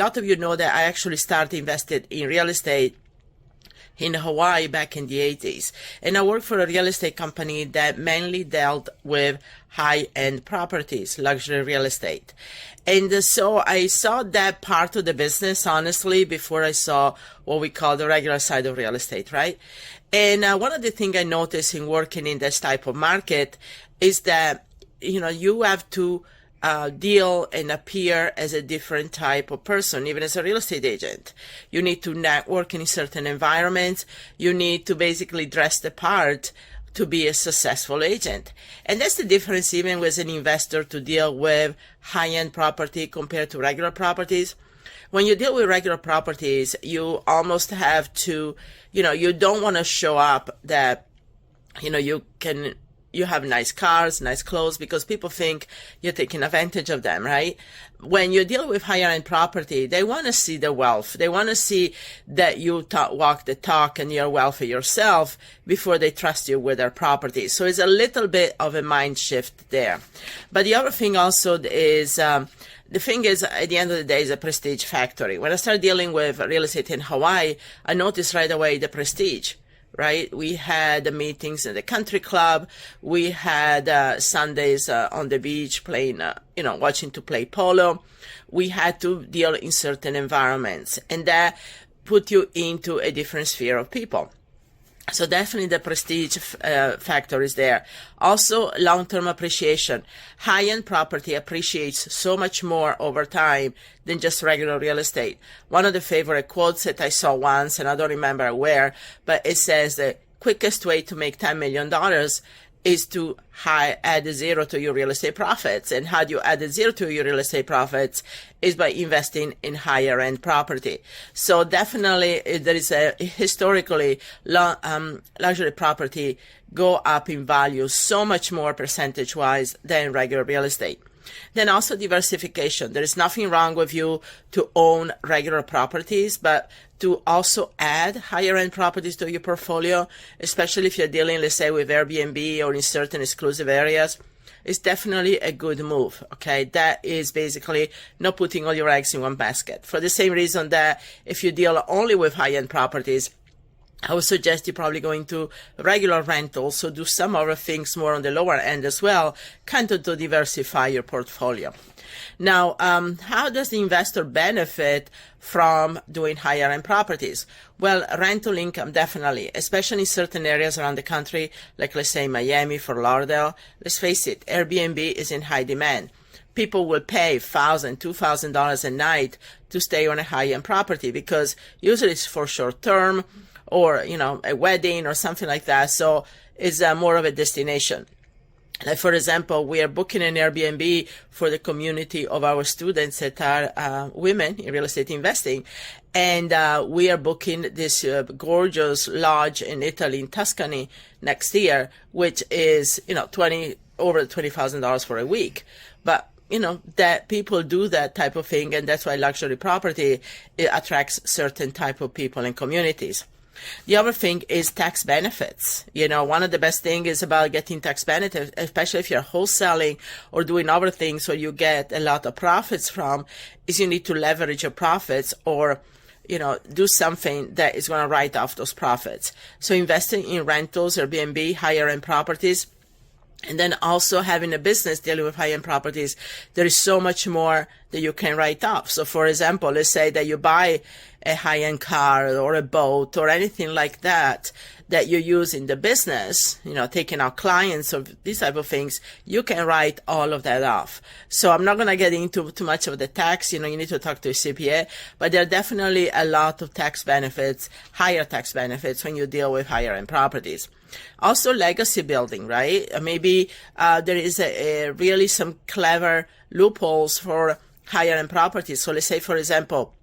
A lot of you know that I actually started invested in real estate in Hawaii back in the 80s. And I worked for a real estate company that mainly dealt with high-end properties, luxury real estate. And so I saw that part of the business, honestly, before I saw what we call the regular side of real estate, right? And one of the things I noticed in working in this type of market is that, you have to deal and appear as a different type of person, even as a real estate agent. You need to network in certain environments. You need to basically dress the part to be a successful agent. And that's the difference even with an investor to deal with high-end property compared to regular properties. When you deal with regular properties, you almost have to, you don't want to show up that, you have nice cars, nice clothes, because people think you're taking advantage of them, right? When you deal with higher end property, they want to see the wealth. They want to see that you walk the talk and you're wealthy yourself before they trust you with their property. So it's a little bit of a mind shift there. But the other thing also is, the thing is, at the end of the day, is a prestige factory. When I started dealing with real estate in Hawaii, I noticed right away the prestige. Right? We had meetings in the country club. We had Sundays on the beach playing, watching to play polo. We had to deal in certain environments, and that put you into a different sphere of people. So definitely the prestige factor is there. Also, long-term appreciation. High-end property appreciates so much more over time than just regular real estate. One of the favorite quotes that I saw once, and I don't remember where, but it says the quickest way to make $10 million is to add a zero to your real estate profits. And how do you add a zero to your real estate profits is by investing in higher end property. So definitely there is a historically luxury property go up in value so much more percentage wise than regular real estate. Then also diversification. There is nothing wrong with you to own regular properties, but to also add higher end properties to your portfolio, especially if you're dealing, let's say, with Airbnb or in certain exclusive areas, is definitely a good move. Okay. That is basically not putting all your eggs in one basket. For the same reason that if you deal only with high end properties, I would suggest you probably go into regular rentals, so do some other things more on the lower end as well, kind of to diversify your portfolio. Now, how does the investor benefit from doing higher end properties? Well, rental income, definitely, especially in certain areas around the country, like let's say Miami, Fort Lauderdale. Let's face it, Airbnb is in high demand. People will pay $1,000, $2,000 a night to stay on a high-end property because usually it's for short term, or, a wedding or something like that. So it's more of a destination. Like, for example, we are booking an Airbnb for the community of our students that are women in real estate investing. And we are booking this gorgeous lodge in Italy, in Tuscany, next year, which is, over $20,000 for a week. But that people do that type of thing, and that's why luxury property attracts certain type of people and communities. The other thing is tax benefits. One of the best things is about getting tax benefits, especially if you're wholesaling or doing other things where you get a lot of profits from, is you need to leverage your profits or, do something that is going to write off those profits. So investing in rentals, Airbnb, higher end properties, and then also having a business dealing with high-end properties, there is so much more that you can write off. So, for example, let's say that you buy a high-end car or a boat or anything like that that you use in the business, taking out clients or these type of things, you can write all of that off. So I'm not going to get into too much of the tax. You need to talk to a CPA, but there are definitely a lot of tax benefits, higher tax benefits when you deal with higher-end properties. Also, legacy building, right? Maybe there is a really some clever loopholes for higher end properties. So let's say, for example,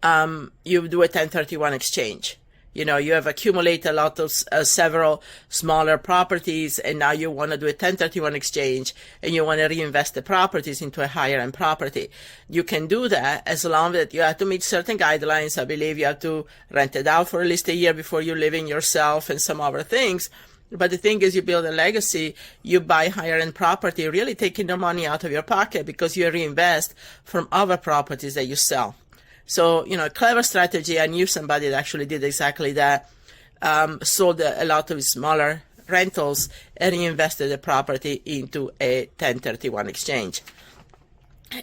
you do a 1031 exchange. You have accumulated a lot of several smaller properties, and now you want to do a 1031 exchange, and you want to reinvest the properties into a higher end property. You can do that as long as you have to meet certain guidelines. I believe you have to rent it out for at least a year before you live in yourself and some other things. But the thing is, you build a legacy, you buy higher end property, really taking the money out of your pocket because you reinvest from other properties that you sell. So, a clever strategy. I knew somebody that actually did exactly that, sold a lot of smaller rentals and reinvested the property into a 1031 exchange.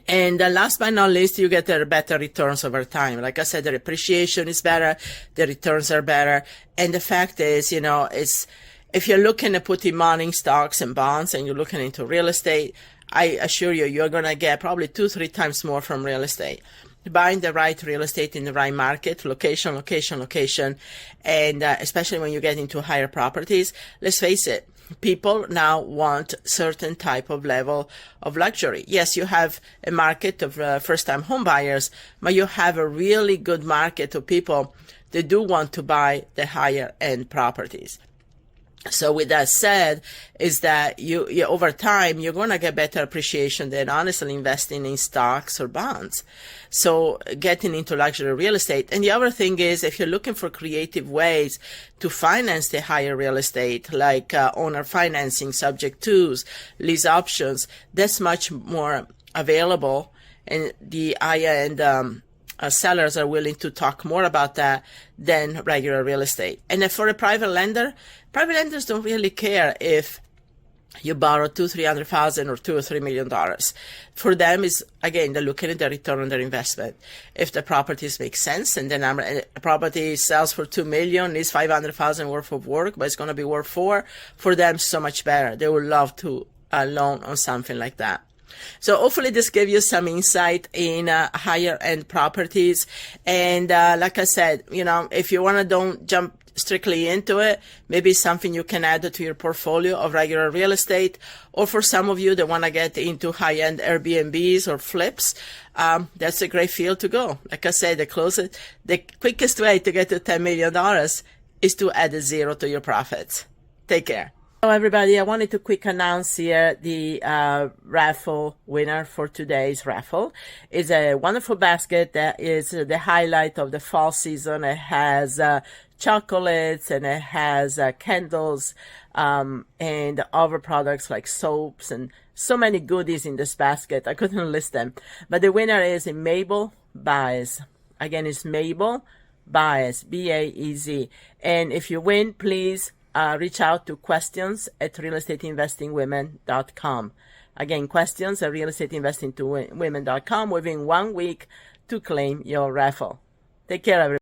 And last but not least, you get better returns over time. Like I said, the appreciation is better, the returns are better. And the fact is, if you're looking at putting money in stocks and bonds and you're looking into real estate, I assure you, you're going to get probably 2-3 times more from real estate. Buying the right real estate in the right market, location, and especially when you get into higher properties, let's face it, people now want certain type of level of luxury. Yes, you have a market of first-time home buyers, but you have a really good market of people that do want to buy the higher-end properties. So with that said, is that you over time, you're going to get better appreciation than honestly investing in stocks or bonds. So getting into luxury real estate. And the other thing is, if you're looking for creative ways to finance the higher real estate, like owner financing, subject tos, lease options, that's much more available. And the high-end sellers are willing to talk more about that than regular real estate. And for a private lenders don't really care if you borrow $200,000-$300,000 or $2 or $3 million. For them, is again, they're looking at the return on their investment. If the properties make sense and the property sells for $2 million, is $500,000 worth of work, but it's going to be worth $4 million, for them, so much better. They would love to loan on something like that. So hopefully this gave you some insight in higher end properties. And like I said, if you want to don't jump strictly into it, maybe something you can add to your portfolio of regular real estate. Or for some of you that want to get into high end Airbnbs or flips, that's a great field to go. Like I said, the quickest way to get to $10 million is to add a zero to your profits. Take care. Hello everybody, I wanted to quick announce here the raffle winner for today's raffle. It's a wonderful basket that is the highlight of the fall season. It has chocolates and it has candles and other products like soaps and so many goodies in this basket. I couldn't list them. But the winner is Mabel Baez. Again, it's Mabel Baez, B-A-E-Z. And if you win, please reach out to questions@realestateinvestingwomen.com. Again, questions@realestateinvestingwomen.com within 1 week to claim your raffle. Take care, everybody.